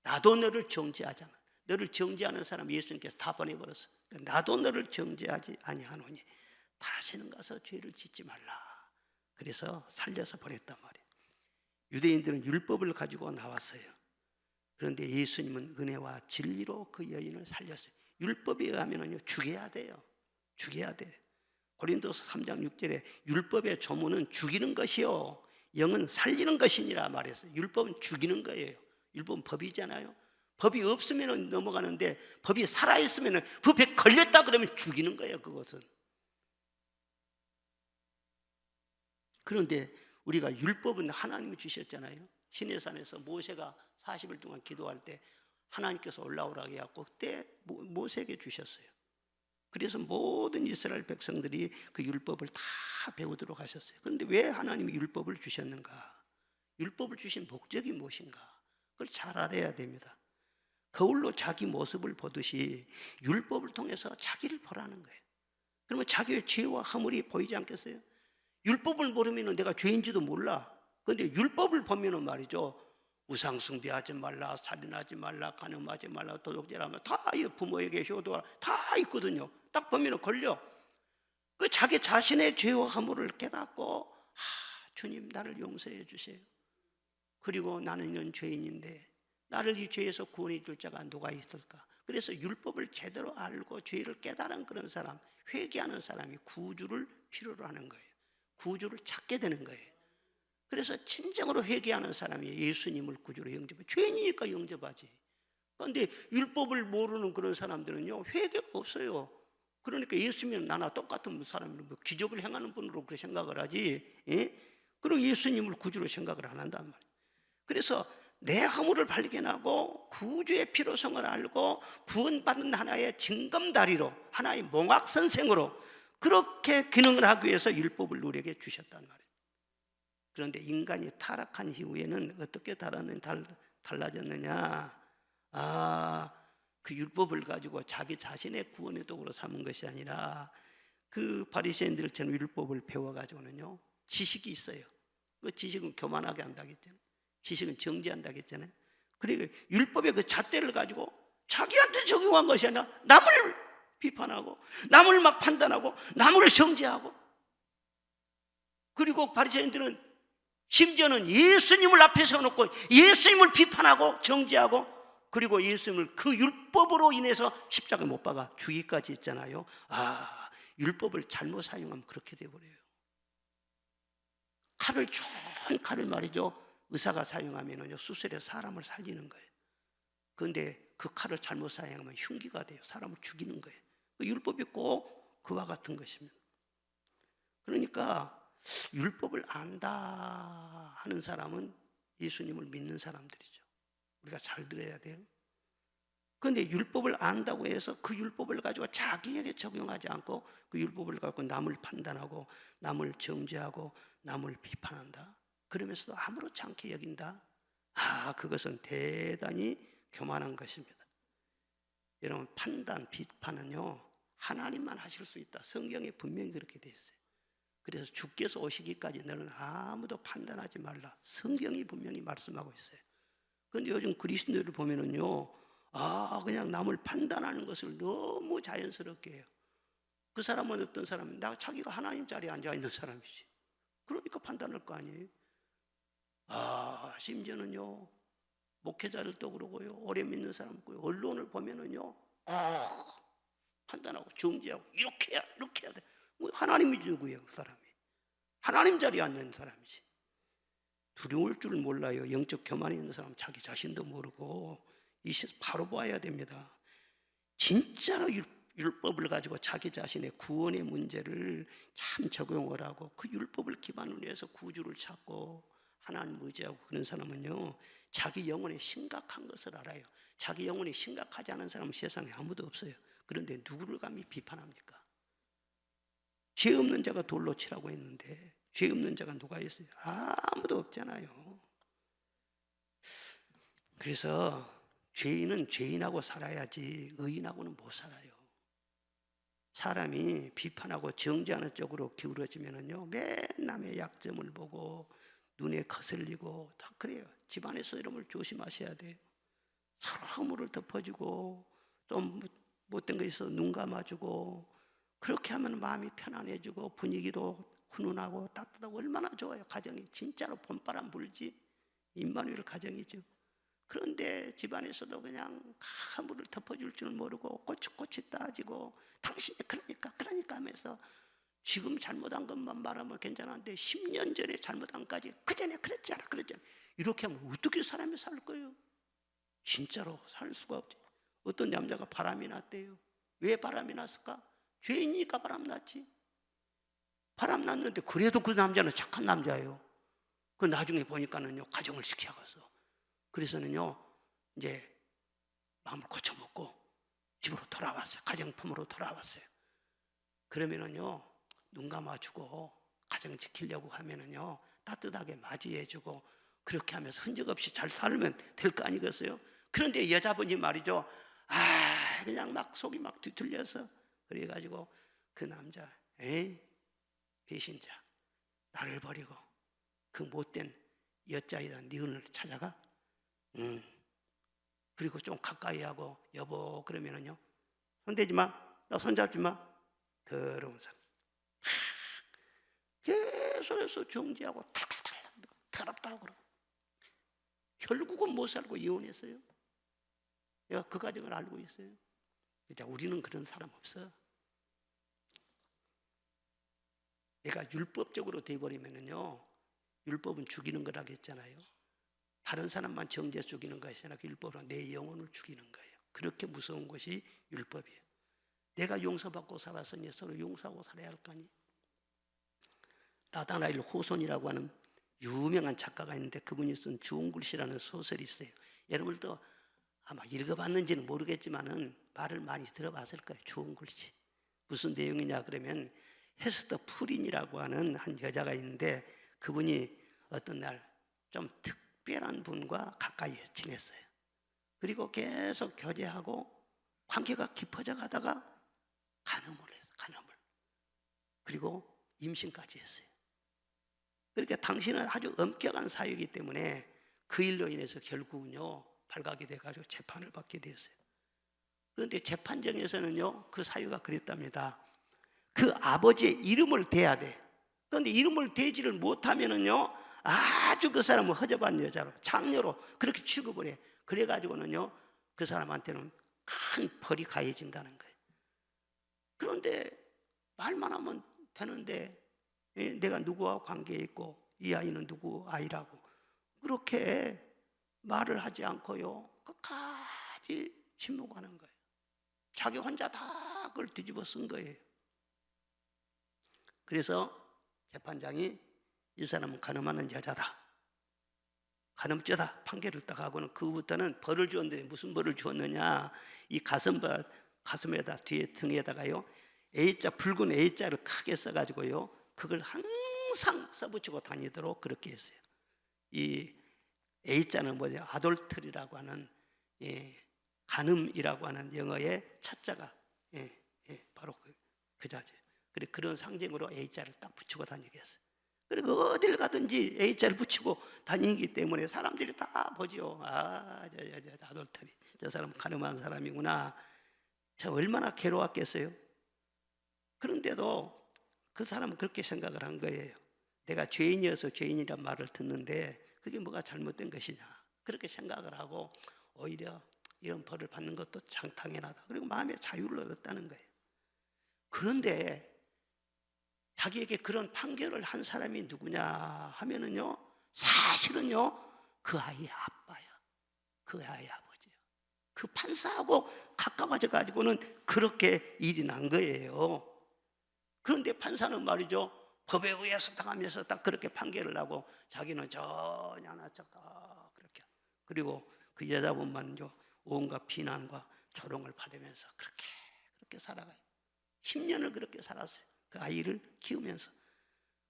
나도 너를 정죄하잖아. 너를 정죄하는 사람 예수님께서 다 보내버렸어. 나도 너를 정죄하지 아니하노니 다시는 가서 죄를 짓지 말라. 그래서 살려서 보냈단 말이에요. 유대인들은 율법을 가지고 나왔어요. 그런데 예수님은 은혜와 진리로 그 여인을 살렸어요. 율법에 의하면요 죽여야 돼요. 죽여야 돼. 고린도서 3장 6절에 율법의 조문은 죽이는 것이요 영은 살리는 것이니라 말했어요. 율법은 죽이는 거예요. 율법은 법이잖아요. 법이 없으면 넘어가는데 법이 살아있으면, 법에 걸렸다 그러면 죽이는 거예요. 그것은. 그런데 우리가 율법은 하나님이 주셨잖아요. 시내산에서 모세가 40일 동안 기도할 때 하나님께서 올라오라고 해갖고 그때 모세에게 주셨어요. 그래서 모든 이스라엘 백성들이 그 율법을 다 배우도록 하셨어요. 그런데 왜 하나님이 율법을 주셨는가? 율법을 주신 목적이 무엇인가? 그걸 잘 알아야 됩니다. 거울로 자기 모습을 보듯이 율법을 통해서 자기를 보라는 거예요. 그러면 자기의 죄와 허물이 보이지 않겠어요? 율법을 모르면 내가 죄인지도 몰라. 그런데 율법을 보면 말이죠, 우상 숭배하지 말라, 살인하지 말라, 간음하지 말라, 도둑질하면 다 부모에게 효도하라 다 있거든요. 딱 보면 걸려. 그 자기 자신의 죄와 허물을 깨닫고 주님 나를 용서해 주세요. 그리고 나는 이런 죄인인데 나를 이 죄에서 구원해 줄 자가 누가 있을까? 그래서 율법을 제대로 알고 죄를 깨달은 그런 사람, 회개하는 사람이 구주를 필요로 하는 거예요. 구주를 찾게 되는 거예요. 그래서 진정으로 회개하는 사람이 예수님을 구주로 영접해. 죄인이니까 영접하지. 그런데 율법을 모르는 그런 사람들은요, 회개가 없어요. 그러니까 예수님은 나나 똑같은 사람을 기적을 행하는 분으로 그렇게 생각을 하지, 예? 그리고 예수님을 구주로 생각을 안 한단 말이에요. 그래서 내 허물을 발견하고 구주의 필요성을 알고 구원받는 하나의 징검다리로, 하나의 몽학선생으로 그렇게 기능을 하기 위해서 율법을 우리에게 주셨단 말이에요. 그런데 인간이 타락한 이후에는 어떻게 달라졌느냐? 그 율법을 가지고 자기 자신의 구원의 도구로 삼은 것이 아니라 그 바리새인들처럼 율법을 배워가지고는요, 지식이 있어요. 그 지식은 교만하게 한다고 했잖아요. 지식은 정죄한다고 했잖아요. 그리고 율법의 그 잣대를 가지고 자기한테 적용한 것이 아니라 남을 비판하고 남을 막 판단하고 남을 정죄하고, 그리고 바리새인들은 심지어는 예수님을 앞에 세워놓고 예수님을 비판하고 정죄하고, 그리고 예수님을 그 율법으로 인해서 십자가에 못 박아 죽이기까지 했잖아요. 율법을 잘못 사용하면 그렇게 되어버려요. 좋은 칼을 말이죠, 의사가 사용하면요 수술해 사람을 살리는 거예요. 그런데 그 칼을 잘못 사용하면 흉기가 돼요. 사람을 죽이는 거예요. 율법이 꼭 그와 같은 것입니다. 그러니까 율법을 안다 하는 사람은 예수님을 믿는 사람들이죠. 우리가 잘 들어야 돼요. 그런데 율법을 안다고 해서 그 율법을 가지고 자기에게 적용하지 않고 그 율법을 갖고 남을 판단하고 남을 정죄하고 남을 비판한다, 그러면서도 아무렇지 않게 여긴다, 그것은 대단히 교만한 것입니다. 여러분, 판단, 비판은요 하나님만 하실 수 있다. 성경에 분명히 그렇게 되어 있어요. 그래서 주께서 오시기까지 너는 아무도 판단하지 말라, 성경이 분명히 말씀하고 있어요. 그런데 요즘 그리스도인들을 보면은요, 그냥 남을 판단하는 것을 너무 자연스럽게 해요. 그 사람은 어떤 사람은 자기가 하나님 자리에 앉아 있는 사람이지, 그러니까 판단할 거 아니에요. 심지어는요 목회자를 또 그러고요, 오래 믿는 사람 있고요, 언론을 보면은요 판단하고 정죄하고 이렇게 해야 돼. 하나님이 누구예요? 그 사람이 하나님 자리에 앉는 사람이지. 두려울 줄 몰라요. 영적 교만이 있는 사람은 자기 자신도 모르고 이 시선 바로 봐야 됩니다. 진짜로 율법을 가지고 자기 자신의 구원의 문제를 참 적용을 하고 그 율법을 기반으로 해서 구주를 찾고 하나님을 의지하고 그런 사람은요 자기 영혼에 심각한 것을 알아요. 자기 영혼이 심각하지 않은 사람은 세상에 아무도 없어요. 그런데 누구를 감히 비판합니까? 죄 없는 자가 돌로 치라고 했는데 죄 없는 자가 누가 있어요? 아무도 없잖아요. 그래서 죄인은 죄인하고 살아야지 의인하고는 못 살아요. 사람이 비판하고 정죄하는 쪽으로 기울어지면은요 맨 남의 약점을 보고 눈에 거슬리고 다 그래요. 집안에서 이런 걸 조심하셔야 돼요. 서로 허물을 덮어주고 또 못된 거 있어 눈 감아주고, 그렇게 하면 마음이 편안해지고 분위기도 훈훈하고 따뜻하고 얼마나 좋아요. 가정이 진짜로 봄바람 불지 임마누엘 가정이죠. 그런데 집안에서도 그냥 허물을 덮어줄 줄 모르고 꼬치꼬치 따지고 당신이 그러니까 하면서 지금 잘못한 것만 말하면 괜찮은데 10년 전에 잘못한 까지 그 전에 그랬잖아 이렇게 하면 어떻게 사람이 살 거예요? 진짜로 살 수가 없지. 어떤 남자가 바람이 났대요. 왜 바람이 났을까? 죄인이니까 바람 났지. 바람 났는데 그래도 그 남자는 착한 남자예요. 그 나중에 보니까는요 가정을 시켜가서 그래서는요 이제 마음을 고쳐먹고 집으로 돌아왔어요. 가정품으로 돌아왔어요. 그러면은요 눈 감아주고 가정 지키려고 하면은요 따뜻하게 맞이해주고 그렇게 하면서 흔적 없이 잘 살면 될 거 아니겠어요? 그런데 여자분이 말이죠, 그냥 막 속이 막 뒤틀려서 그래가지고 그 남자, 배신자, 나를 버리고 그 못된 여자이다 니은을 찾아가. 그리고 좀 가까이 하고, 여보 그러면은요, 손대지 마, 나 손잡지 마, 더러운서 계속해서 정지하고 탁탁탁 더럽다고 그러고 결국은 못 살고 이혼했어요. 내가 그 과정을 알고 있어요. 진짜 우리는 그런 사람 없어. 내가 율법적으로 돼버리면은요, 율법은 죽이는 거라고 했잖아요. 다른 사람만 정죄 죽이는 것이 아니라 그 율법은 내 영혼을 죽이는 거예요. 그렇게 무서운 것이 율법이에요. 내가 용서받고 살았으니 서로 용서하고 살아야 할 거 아니에요. 나다나엘 호손이라고 하는 유명한 작가가 있는데 그분이 쓴 좋은 글씨라는 소설이 있어요. 여러분도 아마 읽어봤는지는 모르겠지만은 말을 많이 들어봤을 거예요. 좋은 글씨. 무슨 내용이냐 그러면 헤스터 푸린이라고 하는 한 여자가 있는데 그분이 어떤 날 좀 특별한 분과 가까이 지냈어요. 그리고 계속 교제하고 관계가 깊어져 가다가 간음을 했어요. 간음을. 그리고 임신까지 했어요. 그러니까 당신은 아주 엄격한 사유이기 때문에 그 일로 인해서 결국은요 발각이 돼가지고 재판을 받게 되었어요. 그런데 재판정에서는요 그 사유가 그랬답니다. 그 아버지의 이름을 대야 돼. 그런데 이름을 대지를 못하면은요 아주 그 사람은 허접한 여자로, 장녀로 그렇게 취급을 해. 그래가지고는요 그 사람한테는 큰 벌이 가해진다는 거예요. 그런데 말만 하면 되는데 내가 누구와 관계에 있고 이 아이는 누구 아이라고 그렇게 말을 하지 않고요 끝까지 침묵하는 거예요. 자기 혼자 다 그걸 뒤집어 쓴 거예요. 그래서 재판장이 이 사람은 간음하는 여자다, 간음죄다 판결을 딱 하고는 그부터는 벌을 주었는데 무슨 벌을 주었느냐, 이 가슴에다 뒤에 등에다가요 A자, 붉은 A자를 크게 써가지고요 그걸 항상 써붙이고 다니도록 그렇게 했어요. 이 A자는 뭐죠? 아돌트리라고 하는 간음이라고 하는 영어의 첫자가 바로 그 자죠. 그래 그런 상징으로 A자를 딱 붙이고 다니게 했어요. 그리고 어딜 가든지 A자를 붙이고 다니기 때문에 사람들이 다 보죠. 저 아돌트리, 저 사람 간음한 사람이구나. 참 얼마나 괴로웠겠어요. 그런데도 그 사람은 그렇게 생각을 한 거예요. 내가 죄인이어서 죄인이란 말을 듣는데 그게 뭐가 잘못된 것이냐 그렇게 생각을 하고 오히려 이런 벌을 받는 것도 참 당연하다. 그리고 마음의 자유를 얻었다는 거예요. 그런데 자기에게 그런 판결을 한 사람이 누구냐 하면은요 사실은요 그 아이의 아빠야, 그 아이의 아버지야. 그 판사하고 가까워져 가지고는 그렇게 일이 난 거예요. 그런데 판사는 말이죠 법에 의해서 당하면서 딱 그렇게 판결을 하고 자기는 전혀 안 하셨다 그렇게. 그리고 그 여자분만요 온갖 비난과 조롱을 받으면서 그렇게 살아가요. 10년을 그렇게 살았어요. 그 아이를 키우면서.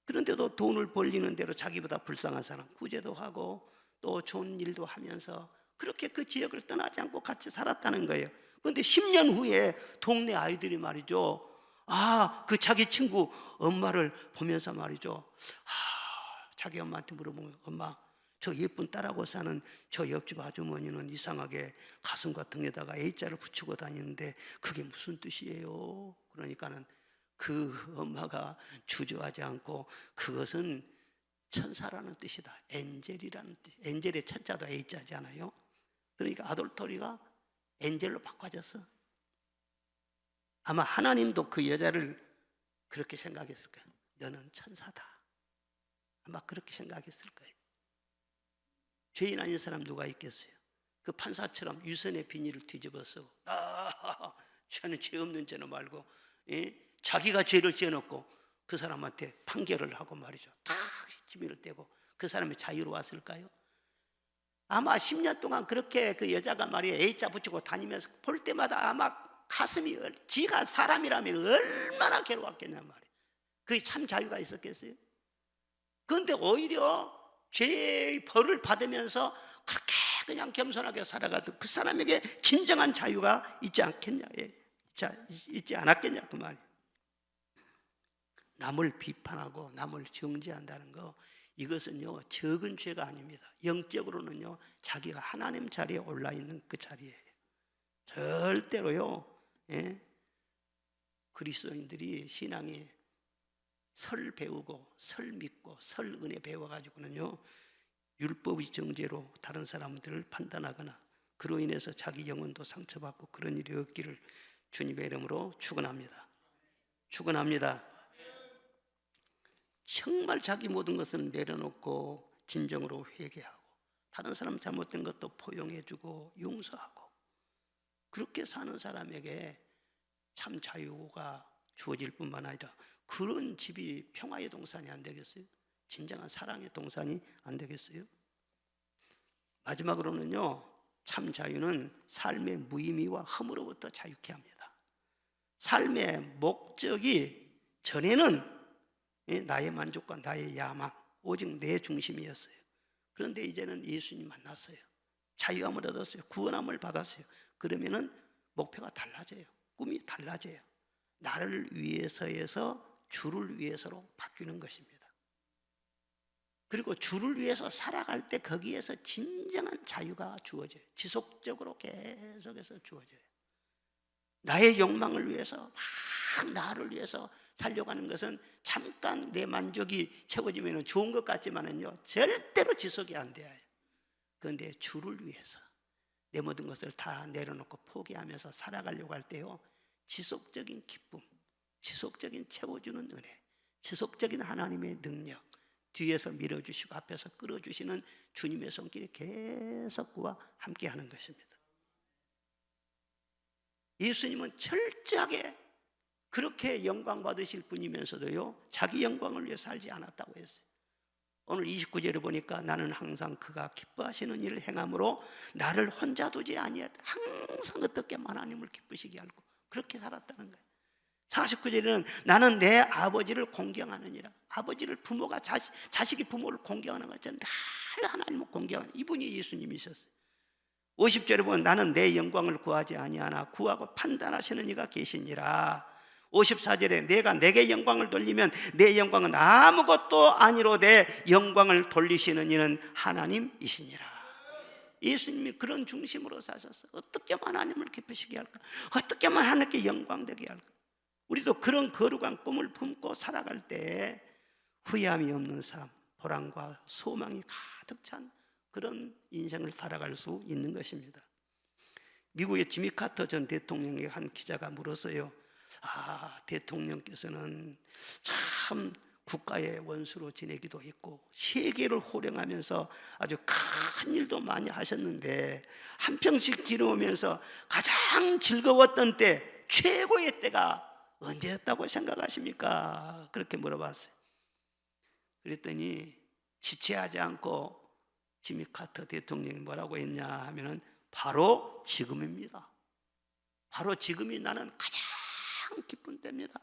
그런데도 돈을 벌리는 대로 자기보다 불쌍한 사람 구제도 하고 또 좋은 일도 하면서 그렇게 그 지역을 떠나지 않고 같이 살았다는 거예요. 그런데 10년 후에 동네 아이들이 말이죠 그 자기 친구 엄마를 보면서 말이죠 자기 엄마한테 물어보면 엄마 저 예쁜 딸하고 사는 저 옆집 아주머니는 이상하게 가슴과 등에다가 A자를 붙이고 다니는데 그게 무슨 뜻이에요? 그러니까는 그 엄마가 주저하지 않고 그것은 천사라는 뜻이다. 엔젤이라는 뜻. 엔젤의 천자도 A자잖아요. 그러니까 아돌토리가 엔젤로 바꿔졌어. 아마 하나님도 그 여자를 그렇게 생각했을 거예요. 너는 천사다. 아마 그렇게 생각했을 거예요. 죄인 아닌 사람 누가 있겠어요? 그 판사처럼 유선의 비닐을 뒤집어 쓰고 저는 죄 없는 죄는 말고 자기가 죄를 지어놓고 그 사람한테 판결을 하고 말이죠 다 지면을 떼고 그 사람이 자유로웠을까요? 아마 10년 동안 그렇게 그 여자가 말이에요 A자 붙이고 다니면서 볼 때마다 아마 가슴이 지가 사람이라면 얼마나 괴로웠겠냐 말이에요. 그게 참 자유가 있었겠어요? 그런데 오히려 죄의 벌을 받으면서 그렇게 그냥 겸손하게 살아가던 그 사람에게 진정한 자유가 있지 않겠냐, 있지 않았겠냐 그 말이에요. 남을 비판하고 남을 정죄한다는 거, 이것은요 적은 죄가 아닙니다. 영적으로는요 자기가 하나님 자리에 올라 있는 그 자리예요. 절대로요 그리스도인들이 신앙이 설 배우고 설 믿고 설 은혜 배워가지고는요 율법의 정죄로 다른 사람들을 판단하거나 그로 인해서 자기 영혼도 상처받고 그런 일이 없기를 주님의 이름으로 축원합니다. 축원합니다. 정말 자기 모든 것을 내려놓고 진정으로 회개하고 다른 사람 잘못된 것도 포용해주고 용서하고 그렇게 사는 사람에게 참 자유가 주어질 뿐만 아니라 그런 집이 평화의 동산이 안 되겠어요? 진정한 사랑의 동산이 안 되겠어요? 마지막으로는요 참 자유는 삶의 무의미와 흠으로부터 자유케 합니다. 삶의 목적이 전에는 나의 만족과 나의 야망 오직 내 중심이었어요. 그런데 이제는 예수님 만났어요. 자유함을 얻었어요. 구원함을 받았어요. 그러면은 목표가 달라져요. 꿈이 달라져요. 나를 위해서에서 주를 위해서로 바뀌는 것입니다. 그리고 주를 위해서 살아갈 때 거기에서 진정한 자유가 주어져요. 지속적으로 계속해서 주어져요. 나의 욕망을 위해서 막 나를 위해서 살려가는 것은 잠깐 내 만족이 채워지면 좋은 것 같지만은요 절대로 지속이 안 돼요. 그런데 주를 위해서 내 모든 것을 다 내려놓고 포기하면서 살아가려고 할 때요 지속적인 기쁨, 지속적인 채워주는 은혜, 지속적인 하나님의 능력, 뒤에서 밀어주시고 앞에서 끌어주시는 주님의 손길이 계속 그와 함께하는 것입니다. 예수님은 철저하게 그렇게 영광 받으실 분이면서도요 자기 영광을 위해 살지 않았다고 했어요. 오늘 29절에 보니까 나는 항상 그가 기뻐하시는 일을 행함으로 나를 혼자 두지 아니하였다. 항상 어떻게만 하나님을 기쁘시게 하고 그렇게 살았다는 거예요. 49절에는 나는 내 아버지를 공경하느니라. 아버지를 부모가 자식이 부모를 공경하는 것처럼 늘 하나님을 공경하는 이분이 예수님이셨어요. 50절에 보면 나는 내 영광을 구하지 아니하나 구하고 판단하시는 이가 계시니라. 54절에 내가 내게 영광을 돌리면 내 영광은 아무것도 아니로되 영광을 돌리시는 이는 하나님이시니라. 예수님이 그런 중심으로 사셨어요. 어떻게 하면 하나님을 기쁘시게 할까? 어떻게 하면 하나님께 영광되게 할까? 우리도 그런 거룩한 꿈을 품고 살아갈 때 후회함이 없는 삶, 보람과 소망이 가득 찬 그런 인생을 살아갈 수 있는 것입니다. 미국의 지미 카터 전 대통령에게 한 기자가 물었어요. 대통령께서는 참 국가의 원수로 지내기도 했고 세계를 호령하면서 아주 큰 일도 많이 하셨는데 한평씩 지내오면서 가장 즐거웠던 때, 최고의 때가 언제였다고 생각하십니까? 그렇게 물어봤어요. 그랬더니 지체하지 않고 지미 카터 대통령이 뭐라고 했냐 하면은 바로 지금입니다. 바로 지금이 나는 가장 기쁜 때입니다.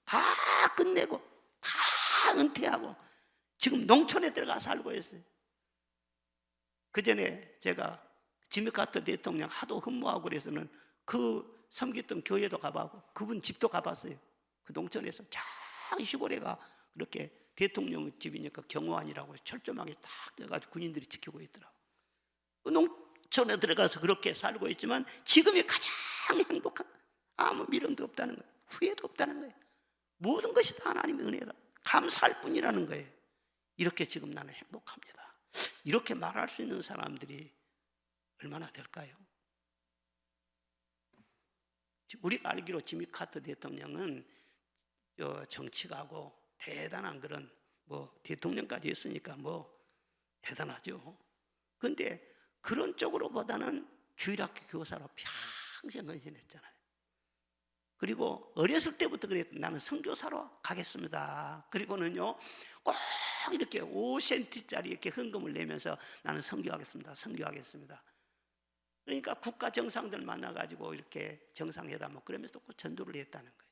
다 끝내고 다 은퇴하고 지금 농촌에 들어가 살고 있어요. 그 전에 제가 지미 카터 대통령 하도 흠모하고 그래서는 그 섬겼던 교회도 가봐고 그분 집도 가봤어요. 그 농촌에서 작은 시골에가 그렇게 대통령 집이니까 경호원이라고 철조망에 딱 돼가지고 군인들이 지키고 있더라고. 그 농촌에 들어가서 그렇게 살고 있지만 지금이 가장 행복한, 아무 미련도 없다는 거예요. 후회도 없다는 거예요. 모든 것이 다 하나님의 은혜라 감사할 뿐이라는 거예요. 이렇게 지금 나는 행복합니다. 이렇게 말할 수 있는 사람들이 얼마나 될까요? 우리가 알기로 지미 카터 대통령은 정치가고 대단한 그런 대통령까지 했으니까 대단하죠. 그런데 그런 쪽으로보다는 주일학교 교사로 평생 헌신했잖아요. 그리고 어렸을 때부터 그랬던 나는 선교사로 가겠습니다. 그리고는요 꼭 이렇게 5센트짜리 이렇게 헌금을 내면서 나는 선교하겠습니다. 선교하겠습니다. 그러니까 국가 정상들 만나가지고 이렇게 정상회담 그러면서 또 전도를 했다는 거예요.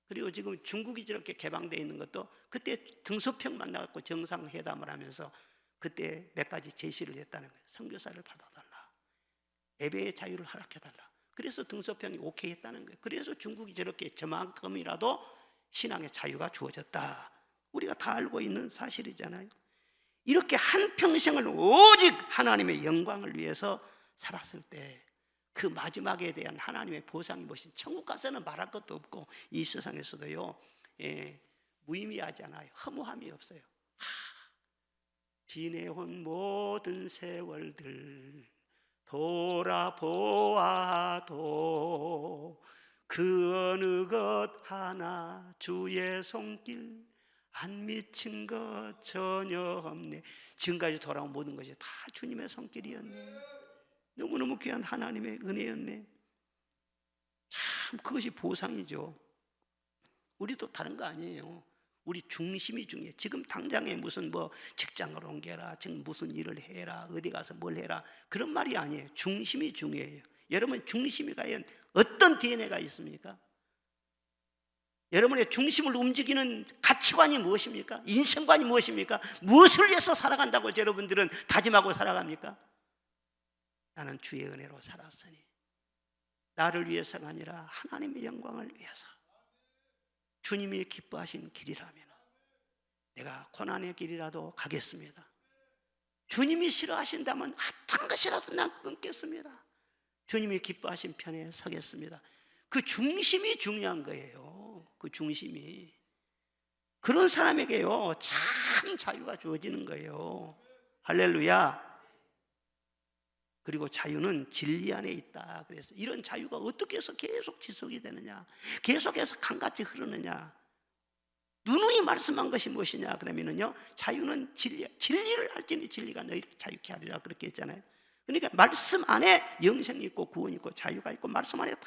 그리고 지금 중국이 저렇게 개방되어 있는 것도 그때 등소평 만나갖고 정상회담을 하면서 그때 몇 가지 제시를 했다는 거예요. 선교사를 받아달라, 예배의 자유를 허락해달라. 그래서 등소평이 오케이 했다는 거예요. 그래서 중국이 저렇게 저만큼이라도 신앙의 자유가 주어졌다. 우리가 다 알고 있는 사실이잖아요. 이렇게 한평생을 오직 하나님의 영광을 위해서 살았을 때 그 마지막에 대한 하나님의 보상이 무엇인지, 천국 가서는 말할 것도 없고 이 세상에서도요, 무의미하잖아요. 허무함이 없어요. 지내온 모든 세월들 돌아보아도 그 어느 것 하나 주의 손길 안 미친 것 전혀 없네. 지금까지 돌아온 모든 것이 다 주님의 손길이었네. 너무너무 귀한 하나님의 은혜였네. 참 그것이 보상이죠. 우리도 다른 거 아니에요. 우리 중심이 중요해. 지금 당장에 무슨 뭐 직장을 옮겨라, 지금 무슨 일을 해라, 어디 가서 뭘 해라, 그런 말이 아니에요. 중심이 중요해요. 여러분 중심이 과연 어떤 DNA가 있습니까? 여러분의 중심을 움직이는 가치관이 무엇입니까? 인생관이 무엇입니까? 무엇을 위해서 살아간다고 여러분들은 다짐하고 살아갑니까? 나는 주의 은혜로 살았으니, 나를 위해서가 아니라 하나님의 영광을 위해서, 주님이 기뻐하신 길이라면 내가 고난의 길이라도 가겠습니다. 주님이 싫어하신다면 핫한 것이라도 난 끊겠습니다. 주님이 기뻐하신 편에 서겠습니다. 그 중심이 중요한 거예요. 그 중심이. 그런 사람에게요 참 자유가 주어지는 거예요. 할렐루야. 그리고 자유는 진리 안에 있다. 그래서 이런 자유가 어떻게 해서 계속 지속이 되느냐, 계속해서 강같이 흐르느냐, 누누이 말씀한 것이 무엇이냐 그러면은요, 자유는 진리를 알지니 진리가 너희를 자유케 하리라 그렇게 했잖아요. 그러니까 말씀 안에 영생이 있고 구원이 있고 자유가 있고 말씀 안에 다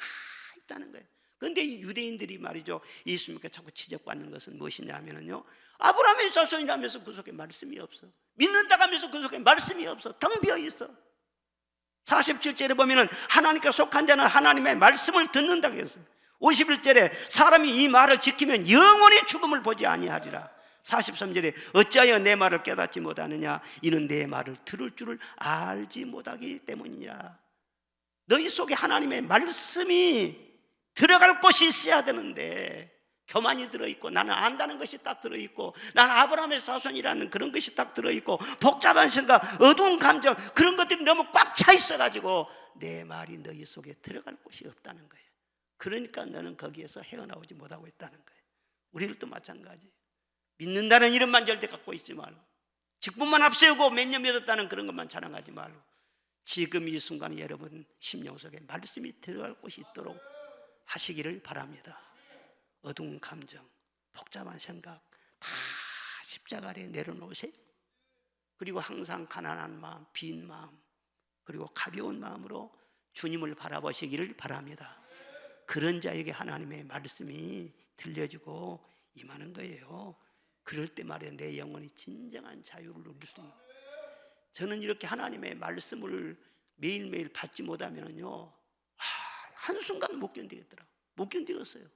있다는 거예요. 그런데 이 유대인들이 말이죠, 예수님께 자꾸 지적받는 것은 무엇이냐 하면은요, 아브라함의 자손이라면서 그 속에 말씀이 없어. 믿는다고 하면서 그 속에 말씀이 없어. 텅 비어 있어. 47절에 보면은 하나님께 속한 자는 하나님의 말씀을 듣는다고 했어요. 51절에 사람이 이 말을 지키면 영원히 죽음을 보지 아니하리라. 43절에 어찌하여 내 말을 깨닫지 못하느냐, 이는 내 말을 들을 줄을 알지 못하기 때문이라. 너희 속에 하나님의 말씀이 들어갈 곳이 있어야 되는데, 교만이 들어있고 나는 안다는 것이 딱 들어있고 나는 아브라함의 자손이라는 그런 것이 딱 들어있고 복잡한 생각, 어두운 감정, 그런 것들이 너무 꽉 차 있어가지고 내 말이 너희 속에 들어갈 곳이 없다는 거예요. 그러니까 너는 거기에서 헤어나오지 못하고 있다는 거예요. 우리들도 마찬가지. 믿는다는 이름만 절대 갖고 있지 말고, 직분만 앞세우고 몇 년 믿었다는 그런 것만 자랑하지 말고, 지금 이 순간에 여러분 심령 속에 말씀이 들어갈 곳이 있도록 하시기를 바랍니다. 어두운 감정, 복잡한 생각 다 십자가 아래 내려놓으세요. 그리고 항상 가난한 마음, 빈 마음, 그리고 가벼운 마음으로 주님을 바라보시기를 바랍니다. 그런 자에게 하나님의 말씀이 들려주고 임하는 거예요. 그럴 때 말이야 내 영혼이 진정한 자유를 누릴 수 있는 거예요. 저는 이렇게 하나님의 말씀을 매일매일 받지 못하면요, 한순간 못 견디겠더라고요. 못 견디겠어요.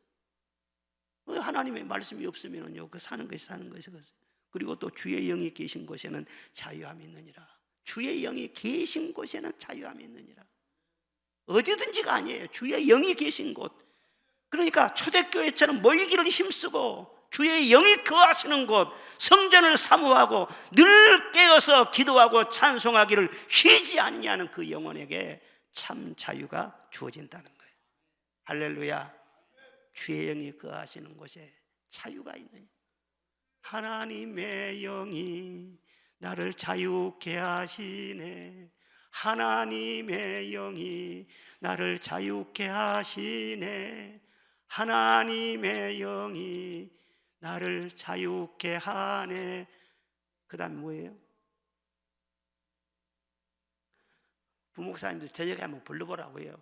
하나님의 말씀이 없으면요, 그 사는 것이거든요. 그리고 또 주의 영이 계신 곳에는 자유함이 있느니라. 주의 영이 계신 곳에는 자유함이 있느니라. 어디든지가 아니에요. 주의 영이 계신 곳. 그러니까 초대교회처럼 모이기를 힘쓰고 주의 영이 거하시는 곳, 성전을 사모하고 늘 깨어서 기도하고 찬송하기를 쉬지 않냐는 그 영혼에게 참 자유가 주어진다는 거예요. 할렐루야. 주의 영이 거하시는 곳에 자유가 있느냐. 하나님의 영이 나를 자유케 하시네. 하나님의 영이 나를 자유케 하시네. 하나님의 영이 나를 자유케 하네. 그 다음 뭐예요? 부목사님들 저녁에 한번 불러보라고요.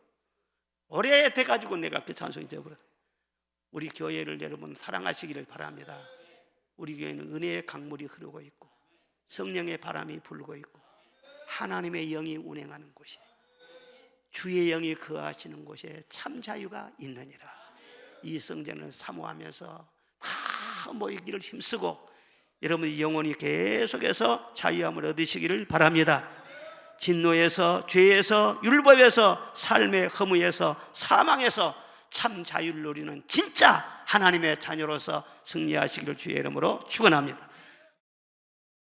오래돼가지고 내가 그 찬송이 되어버렸어. 우리 교회를 여러분 사랑하시기를 바랍니다. 우리 교회는 은혜의 강물이 흐르고 있고 성령의 바람이 불고 있고 하나님의 영이 운행하는 곳이, 주의 영이 거하시는 곳에 참 자유가 있느니라. 이 성전을 사모하면서 다 모이기를 힘쓰고 여러분 영혼이 계속해서 자유함을 얻으시기를 바랍니다. 진노에서, 죄에서, 율법에서, 삶의 허무에서, 사망에서 참 자유를 누리는 진짜 하나님의 자녀로서 승리하시기를 주의 이름으로 축원합니다.